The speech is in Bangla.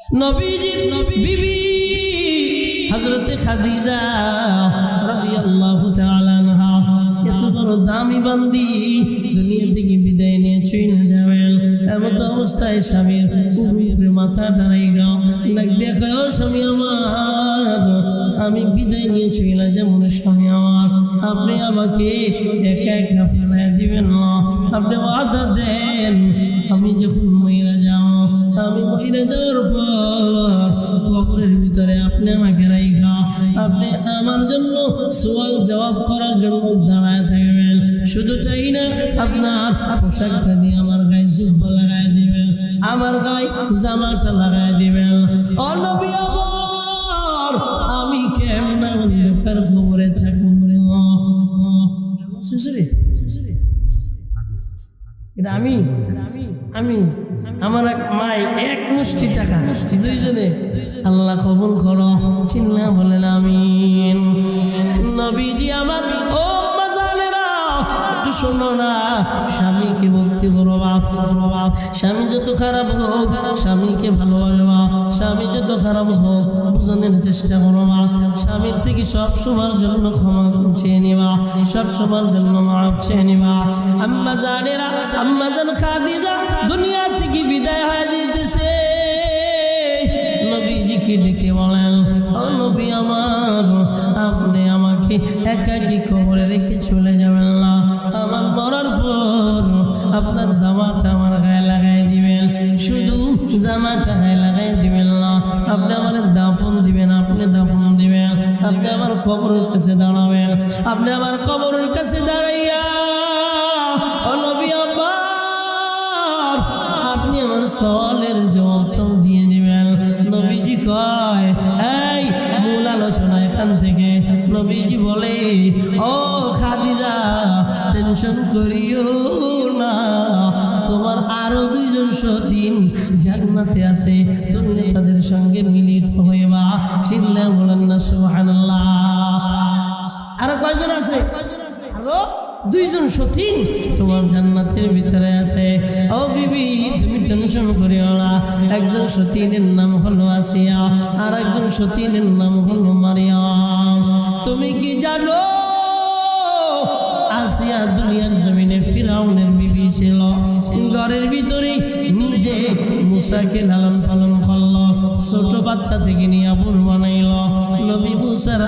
নবীজির বিবি হযরতে খাদিজা রাদিয়াল্লাহু তাআলা আনহা এত বড় দামি বান্দি দুনিয়া থেকে বিদায় নিয়ে চলে যাবেন। এমন অবস্থায় স্বামীর উপরে মাথা দাঁড়াই গাও লাগ দেখাও স্বামী আমার, আমি বিদায় নিয়ে চলে যাব স্বামী আমার, আপনি আমাকে একা একা ফেলায় দিবেন না, আপনি ওয়াদা দেন আমি যখন মরে যাব, আমি মরে যাওয়ার পর কবরের ভিতরে আপনি আমাকে রাইখা আপনি আমার জন্য সওয়াল জবাব করার জন্য দাঁড়ায় থাকবেন। শুধু চাই না আপনার পোশাকটা দিয়ে আমার গায়ে জুব্বা লাগায় দিবেন, আমার গায়ে জামাটা লাগায় দিবেন। ও নবী আমার, আমি কেমন অন্ধকার কবরে থাকবো রে শ্বশুরে এটা আমি আমার এক মাই এক মুষ্টি টাকা দুইজনে আল্লাহ কবুল করো, চিল্লা বলেন আমিন। নবীজি আমার ও মাজানেরা একটু শোনো না, স্বামীকে ভক্তি করো বাপ, স্বামী যত খারাপ হোক স্বামীকে ভালোবাসবা, স্বামী যত খারাপ হোক বুঝানোর চেষ্টা করো মা, স্বামীর থেকে সব সময়ের জন্য ক্ষমা চেয়ে নিবা, সব সময়ের জন্য মাফ চেয়ে নিবা। আম্মা জানেরা আম্মা জান খাদিজা দুনিয়া থেকে বিদায় হয়ে যেতেছে, নবীজিকে ডেকে বলেন ও নবী আমার, আপনি আমাকে একাকী কবরে রেখে চলে যাবেন না, আমার মরার পর আপনার জামাটা আমার গায়ে লাগাই দিবেন, শুধু জামাটা গায়ে লাগাই দিবেন না, আপনি আমার দাফন দিবেন, আপনি দাফন দিবেন, আপনি আমার কবরের কাছে দাঁড়াবেন, আপনি আমার কবরের কাছে দাঁড়াইয়া ও নবী আমার আপনি আমার সওয়ালের জবাবটাও দিয়ে দিবেন। নবীজি কয় এই মূল আলোচনা এখান থেকে, নবীজি বলে ও খাদিজা টেনশন করিও না, তোমার আরো দুইজন সতীন জান্নাতে আছে, তুমি তাদের সঙ্গে মিলিত হইবা, চিল্লা বলেন না সুবহানাল্লাহ। আরো কয়জন আছে? আরো দুইজন সতীন তোমার জান্নাতের ভিতরে আছে। ও বিবি তুমি টেনশন করিও না, একজন সতীনের নাম হলো আসিয়া, আর একজন সতীনের নাম হলো মারিয়াম। তুমি কি জানো আসিয়া দুনিয়ার জমিনে ফিরাউনের বিবি ছিল, ঘরের ভিতরে নিজে মুসাকে লালন পালন করলো, ছোট বাচ্চা থেকে নিয়ে বুড়ো বানাইল। নবী মুসার